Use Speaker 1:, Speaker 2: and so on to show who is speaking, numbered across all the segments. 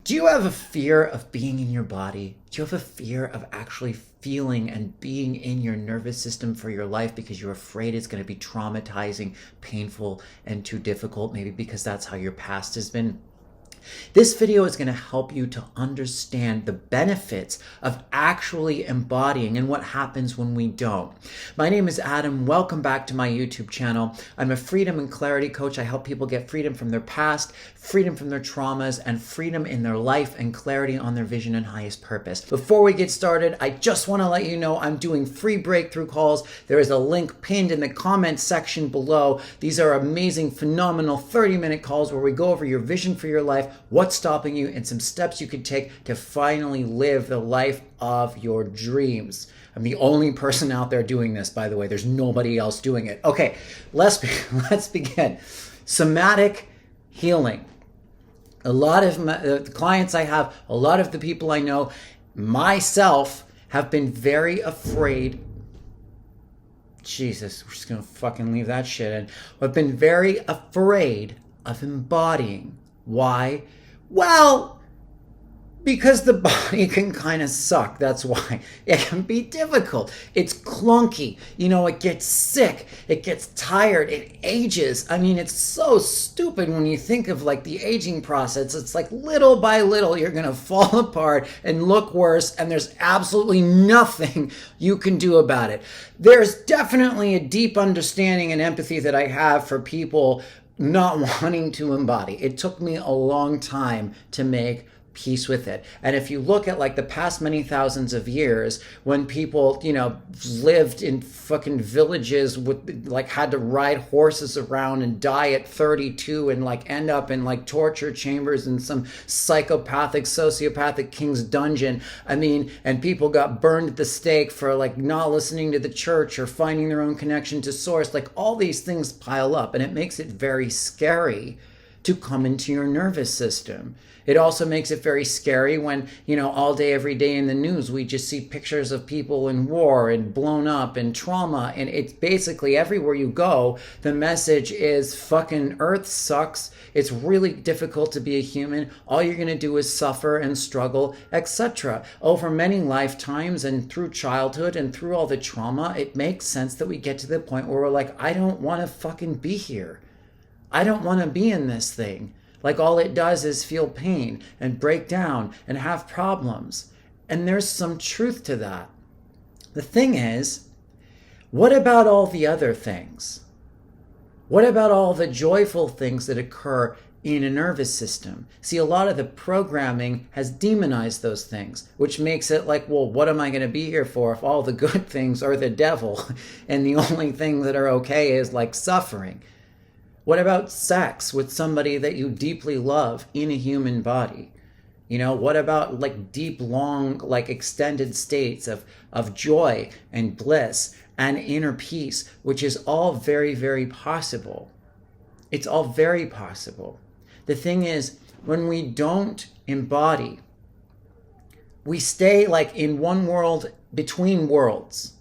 Speaker 1: Do you have a fear of being in your body? Do you have a fear of actually feeling and being in your nervous system for your life because you're afraid it's going to be traumatizing, painful, and too difficult? Maybe because that's how your past has been. This video is going to help you to understand the benefits of actually embodying and what happens when we don't. My name is Adam. Welcome back to my YouTube channel. I'm a freedom and clarity coach. I help people get freedom from their past, freedom from their traumas, and freedom in their life and clarity on their vision and highest purpose. Before we get started, I just want to let you know I'm doing free breakthrough calls. There is a link pinned in the comments section below. These are amazing, phenomenal 30-minute calls where we go over your vision for your life, what's stopping you, and some steps you can take to finally live the life of your dreams. I'm the only person out there doing this, by the way. There's nobody else doing it. Okay, let's begin. Somatic healing. A lot of the clients I have, a lot of the people I know, myself, have been very afraid. Jesus, we're just going to fucking leave that shit in. I've been very afraid of embodying. Why? Well, because the body can kind of suck. That's why. It can be difficult. It's clunky. It gets sick. It gets tired. It ages. I mean, it's so stupid when you think of like the aging process. It's like little by little, you're going to fall apart and look worse, and there's absolutely nothing you can do about it. There's definitely a deep understanding and empathy that I have for people not wanting to embody. It took me a long time to make peace with it. And if you look at like the past many thousands of years when people, lived in fucking villages with like had to ride horses around and die at 32 and like end up in like torture chambers in some psychopathic, sociopathic king's dungeon. I mean, and people got burned at the stake for like not listening to the church or finding their own connection to source. Like all these things pile up, and it makes it very scary to come into your nervous system. It also makes it very scary when, all day, every day in the news, we just see pictures of people in war and blown up and trauma. And it's basically everywhere you go, the message is fucking Earth sucks. It's really difficult to be a human. All you're going to do is suffer and struggle, etc. Over many lifetimes and through childhood and through all the trauma, it makes sense that we get to the point where we're like, I don't want to fucking be here. I don't want to be in this thing. Like all it does is feel pain and break down and have problems. And there's some truth to that. The thing is, what about all the other things? What about all the joyful things that occur in a nervous system? See, a lot of the programming has demonized those things, which makes it like, well, what am I going to be here for if all the good things are the devil and the only things that are okay is like suffering? What about sex with somebody that you deeply love in a human body? What about like deep, long, like extended states of joy and bliss and inner peace, which is all very, very possible. It's all very possible. The thing is, when we don't embody, we stay like in one world between worlds.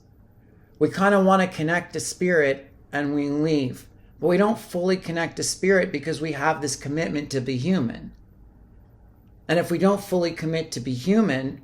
Speaker 1: We kind of want to connect to spirit and we leave. But we don't fully connect to spirit because we have this commitment to be human. And if we don't fully commit to be human,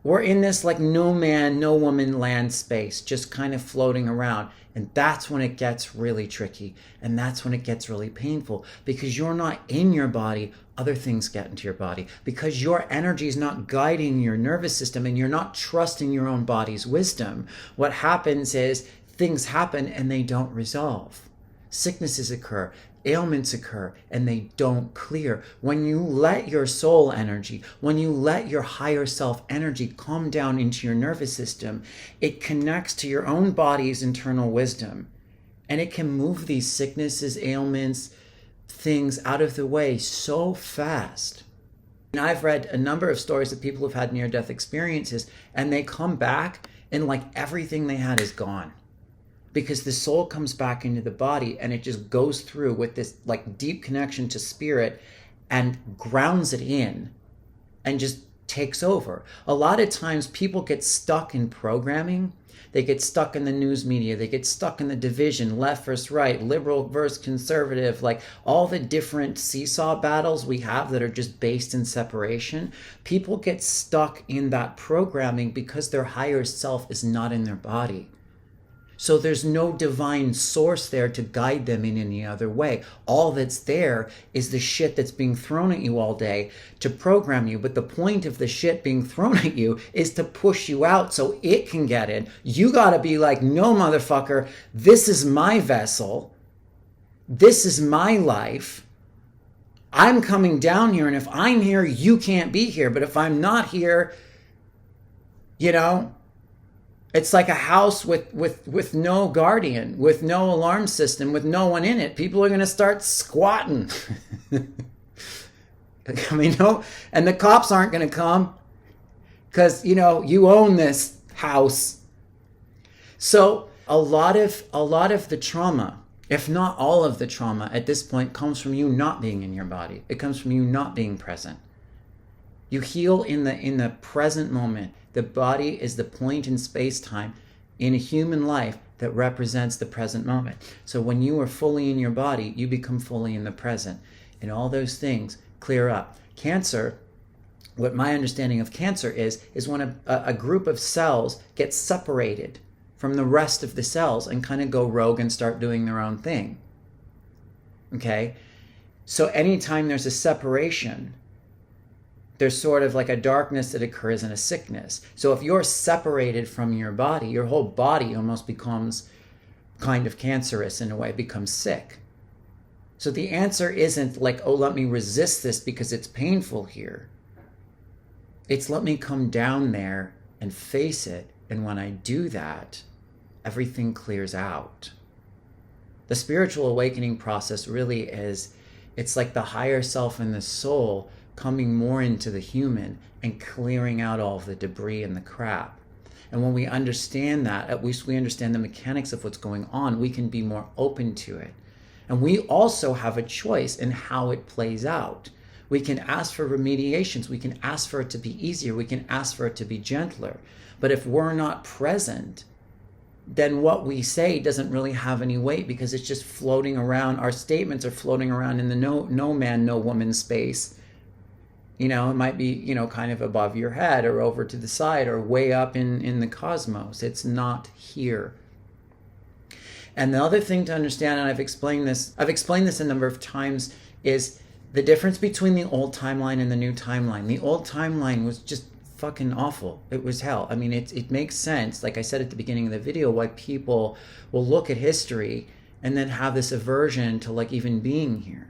Speaker 1: we're in this like no man, no woman land space, just kind of floating around. And that's when it gets really tricky. And that's when it gets really painful, because you're not in your body. Other things get into your body because your energy is not guiding your nervous system and you're not trusting your own body's wisdom. What happens is things happen and they don't resolve. Sicknesses occur, ailments occur, and they don't clear. When you let your soul energy, when you let your higher self energy come down into your nervous system, it connects to your own body's internal wisdom. And it can move these sicknesses, ailments, things out of the way so fast. And I've read a number of stories of people who've had near-death experiences, and they come back and like everything they had is gone. Because the soul comes back into the body and it just goes through with this like deep connection to spirit and grounds it in and just takes over. A lot of times people get stuck in programming. They get stuck in the news media. They get stuck in the division, left versus right, liberal versus conservative, like all the different seesaw battles we have that are just based in separation. People get stuck in that programming because their higher self is not in their body. So there's no divine source there to guide them in any other way. All that's there is the shit that's being thrown at you all day to program you. But the point of the shit being thrown at you is to push you out so it can get in. You gotta be like, no, motherfucker, this is my vessel. This is my life. I'm coming down here, and if I'm here, you can't be here. But if I'm not here, you know, it's like a house with no guardian, with no alarm system, with no one in it. People are going to start squatting. I mean, no, and the cops aren't going to come because, you know, you own this house. So a lot of the trauma, if not all of the trauma at this point, comes from you not being in your body. It comes from you not being present. You heal in the present moment. The body is the point in space-time in a human life that represents the present moment. So when you are fully in your body, you become fully in the present. And all those things clear up. Cancer, what my understanding of cancer is when a group of cells get separated from the rest of the cells and kind of go rogue and start doing their own thing. Okay? So anytime there's a separation, there's sort of like a darkness that occurs in a sickness. So if you're separated from your body, your whole body almost becomes kind of cancerous in a way, becomes sick. So the answer isn't like, oh, let me resist this because it's painful here. It's let me come down there and face it. And when I do that, everything clears out. The spiritual awakening process really is, it's like the higher self and the soul coming more into the human and clearing out all of the debris and the crap. And when we understand that, at least we understand the mechanics of what's going on, we can be more open to it. And we also have a choice in how it plays out. We can ask for remediations. We can ask for it to be easier. We can ask for it to be gentler. But if we're not present, then what we say doesn't really have any weight because it's just floating around. Our statements are floating around in the no man, no woman space. You know, it might be, you know, kind of above your head or over to the side or way up in the cosmos. It's not here. And the other thing to understand, and I've explained this a number of times, is the difference between the old timeline and the new timeline. The old timeline was just fucking awful. It was hell. I mean, it makes sense, like I said at the beginning of the video, why people will look at history and then have this aversion to like even being here.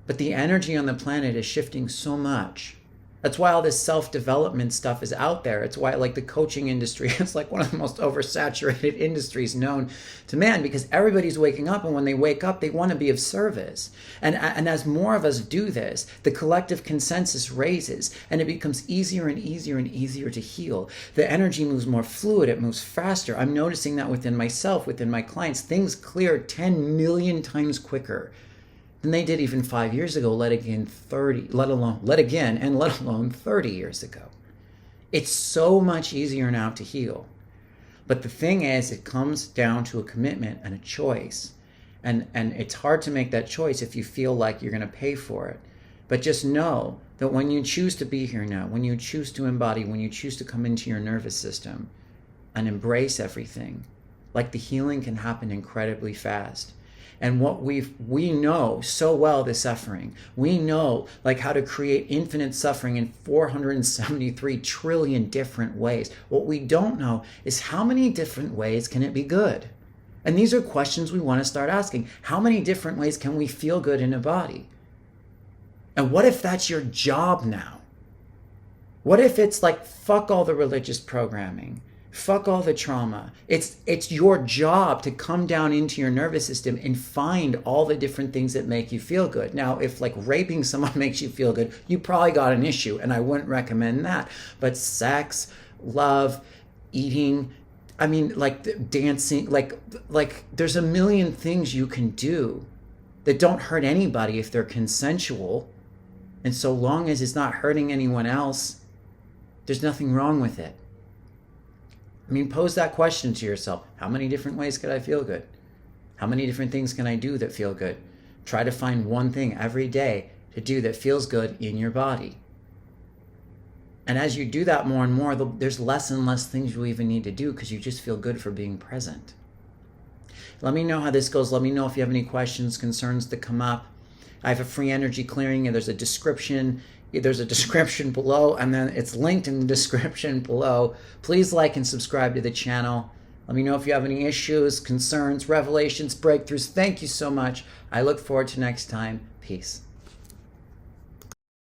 Speaker 1: But the energy on the planet is shifting so much. That's why all this self-development stuff is out there. It's why like the coaching industry is like one of the most oversaturated industries known to man, because everybody's waking up, and when they wake up, they want to be of service. And as more of us do this, the collective consensus raises, and it becomes easier and easier and easier to heal. The energy moves more fluid. It moves faster. I'm noticing that within myself, within my clients. Things clear 10 million times quicker than they did even 5 years ago, let alone 30 years ago. It's so much easier now to heal. But the thing is, it comes down to a commitment and a choice. And it's hard to make that choice if you feel like you're going to pay for it. But just know that when you choose to be here now, when you choose to embody, when you choose to come into your nervous system and embrace everything, like the healing can happen incredibly fast. And what we know so well, the suffering. We know like how to create infinite suffering in 473 trillion different ways. What we don't know is how many different ways can it be good? And these are questions we want to start asking. How many different ways can we feel good in a body? And what if that's your job now? What if it's like, fuck all the religious programming? Fuck all the trauma. It's your job to come down into your nervous system and find all the different things that make you feel good. Now, if like raping someone makes you feel good, you probably got an issue, and I wouldn't recommend that. But sex, love, eating, I mean, like dancing, like there's a million things you can do that don't hurt anybody if they're consensual. And so long as it's not hurting anyone else, There's nothing wrong with it. I mean, pose that question to yourself. How many different ways could I feel good? How many different things can I do that feel good? Try to find one thing every day to do that feels good in your body. And as you do that more and more, there's less and less things you even need to do because you just feel good for being present. Let me know how this goes. Let me know if you have any questions, concerns that come up. I have a free energy clearing, and there's a description. There's a description below, and then it's linked in the description below. Please like and subscribe to the channel. Let me know if you have any issues, concerns, revelations, breakthroughs. Thank you so much. I look forward to next time. Peace.